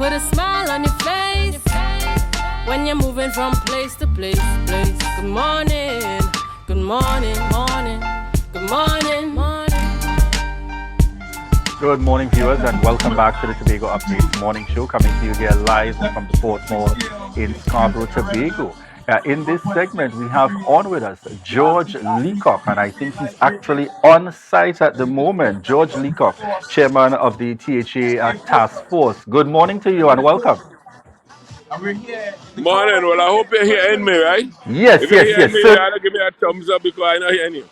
with a smile on your face when you're moving from place to place. Good morning, good morning, morning, good morning, morning. Good morning, viewers, and welcome back to the Tobago Updates morning show, coming to you here live from the Portmore in Scarborough, Tobago. In this segment, we have on with us George Leacock, and I think he's actually on site at the moment. George Leacock, chairman of the THA Task Force. Good morning to you and welcome. Morning. Well, I hope you're hearing me, right? Yes, If you're hearing me, you So, gotta give me a thumbs up because I'm not hearing you.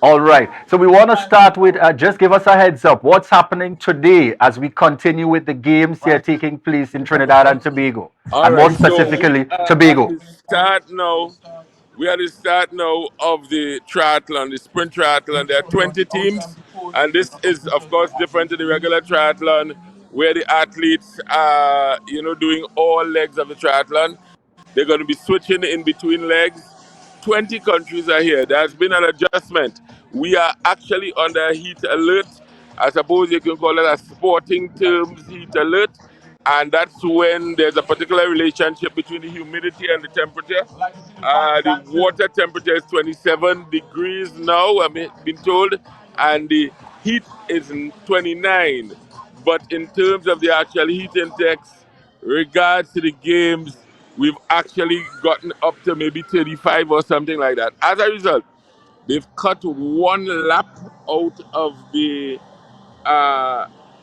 all right. So we want to start with just give us a heads up. What's happening today as we continue with the games here taking place in Trinidad and Tobago, All and more right. So we specifically are at Tobago. the start now. We are at the start now of the triathlon, the sprint triathlon. There are 20 teams, and this is, of course, different to the regular triathlon, where the athletes are, doing all legs of the triathlon. They're going to be switching in between legs. 20 countries are here. There's been an adjustment. We are actually under a heat alert. I suppose you can call it a sporting terms heat alert. And that's when there's a particular relationship between the humidity and the temperature. The water temperature is 27 degrees now, I've been told, and the heat is 29. But in terms of the actual heat index, regards to the games, we've actually gotten up to maybe 35 or something like that. As a result, they've cut one lap out of the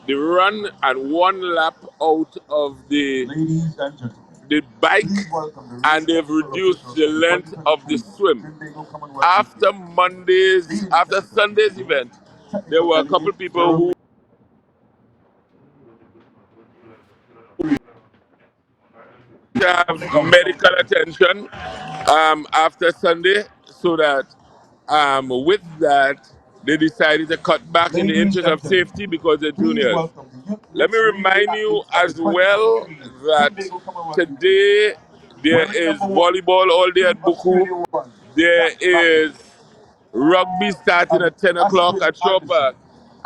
run and one lap out of the bike, and they've reduced the length of the swim. After Sunday's event, there were a couple people who have medical attention after Sunday, so that with that, they decided to cut back in the interest of safety because they're juniors. Let me remind you as well that today there is volleyball all day at Buku. There is rugby starting at 10 o'clock at Chopper,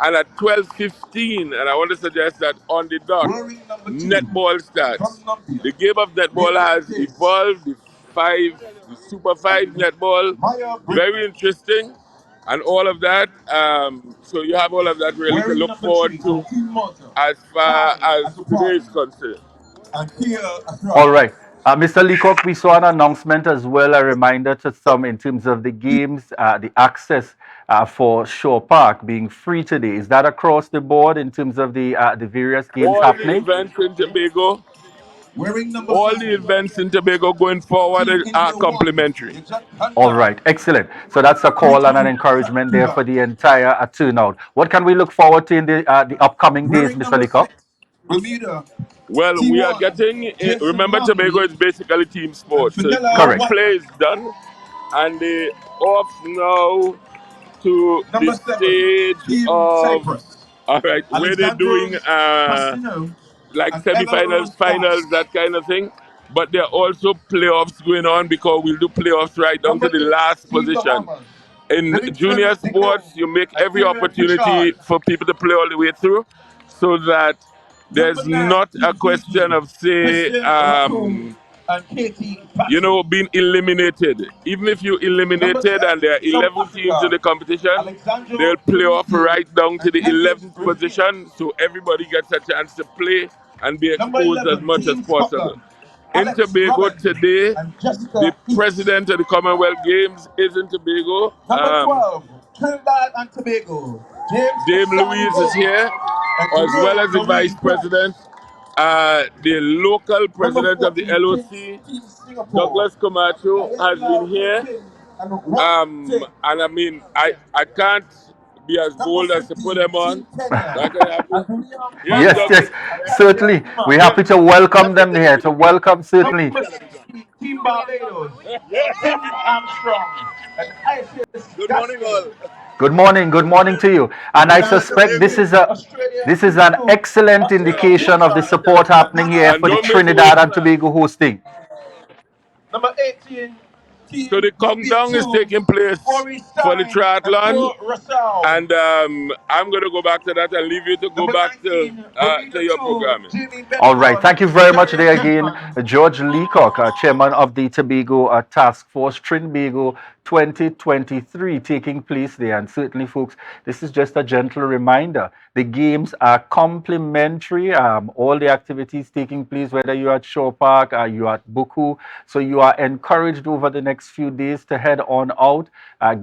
and at 12:15, and I want to suggest that on the dot, netball starts. The game of netball has evolved, the Super 5 netball, very interesting, and all of that. So you have all of that really to look forward to as far as today is concerned. All right. Mr. Leacock, we saw an announcement as well, a reminder to some in terms of the games, the access for Shore Park being free today. Is that across the board in terms of the various games All the happening? events in Tobago, all the events in Tobago going forward are complimentary. All right, excellent. So that's a call and an encouragement there for the entire turnout. What can we look forward to in the upcoming days, Mr. Leacock? Well, we are getting, remember Tobago is basically team sports. So Correct. group play is done, and they off now to the stage of, all right, where they're doing like semi-finals, finals, that kind of thing. But there are also playoffs going on, because we'll do playoffs right down to the last position. In junior sports, you make every opportunity for people to play all the way through, so that there's not a question of, say, being eliminated. Even if you eliminated and there are 11 teams in the competition, they'll play off right down to the 11th position, so everybody gets a chance to play and be exposed as much as possible. In Tobago today, the president of the Commonwealth Games is in Tobago. Trinidad and Tobago. Dame Louise is here, as well as the vice president. The local president of the LOC, Douglas Camacho, has been here. And I mean, I can't be as bold as to put them on. That can happen. Yes, yes, certainly. We're happy to welcome them here, to welcome, certainly. Team Barbados. Tim Armstrong. Good morning, all. Good morning to you. And I suspect this is an excellent indication of the support happening here And for the don't miss Trinidad and Tobago hosting. Number 18, So the countdown is taking place for the triathlon, and I'm going to go back to that and leave you to go back to your programming. All right. Thank you very much there again, George Leacock, chairman of the Tobago Task Force Trinbago 2023 taking place there. And certainly, folks, this is just a gentle reminder. The games are complimentary. All the activities taking place, whether you're at Shore Park or you're at Buku. So you are encouraged over the next few days to head on out,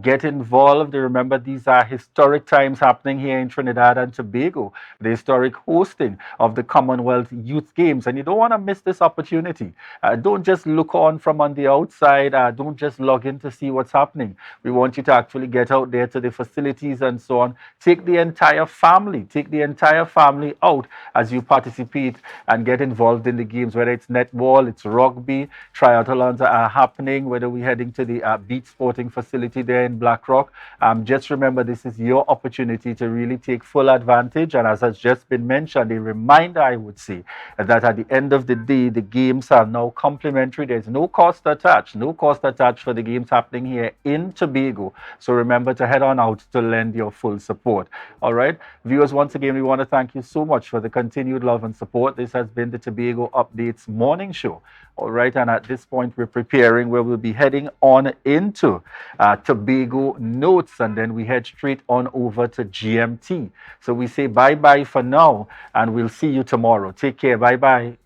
get involved. Remember, these are historic times happening here in Trinidad and Tobago, the historic hosting of the Commonwealth Youth Games. And you don't want to miss this opportunity. Don't just look on from on the outside. Don't just log in to see what's happening. We want you to actually get out there to the facilities and so on. Take the entire family. Take the entire family out as you participate and get involved in the games, whether it's netball, it's rugby, triathlons are happening, whether we're heading to the beach sporting facility there in Blackrock. Just remember, this is your opportunity to really take full advantage. And as has just been mentioned, a reminder, I would say, that at the end of the day, the games are now complimentary. There's no cost attached, for the games happening here in Tobago. So remember to head on out to lend your full support. All right, viewers, once again, we want to thank you so much for the continued love and support. This has been the Tobago Updates morning show. All right, and at this point, we're preparing where we'll be heading on into Tobago Notes, and then we head straight on over to GMT. So we say bye-bye for now, and we'll see you tomorrow. Take care. Bye-bye.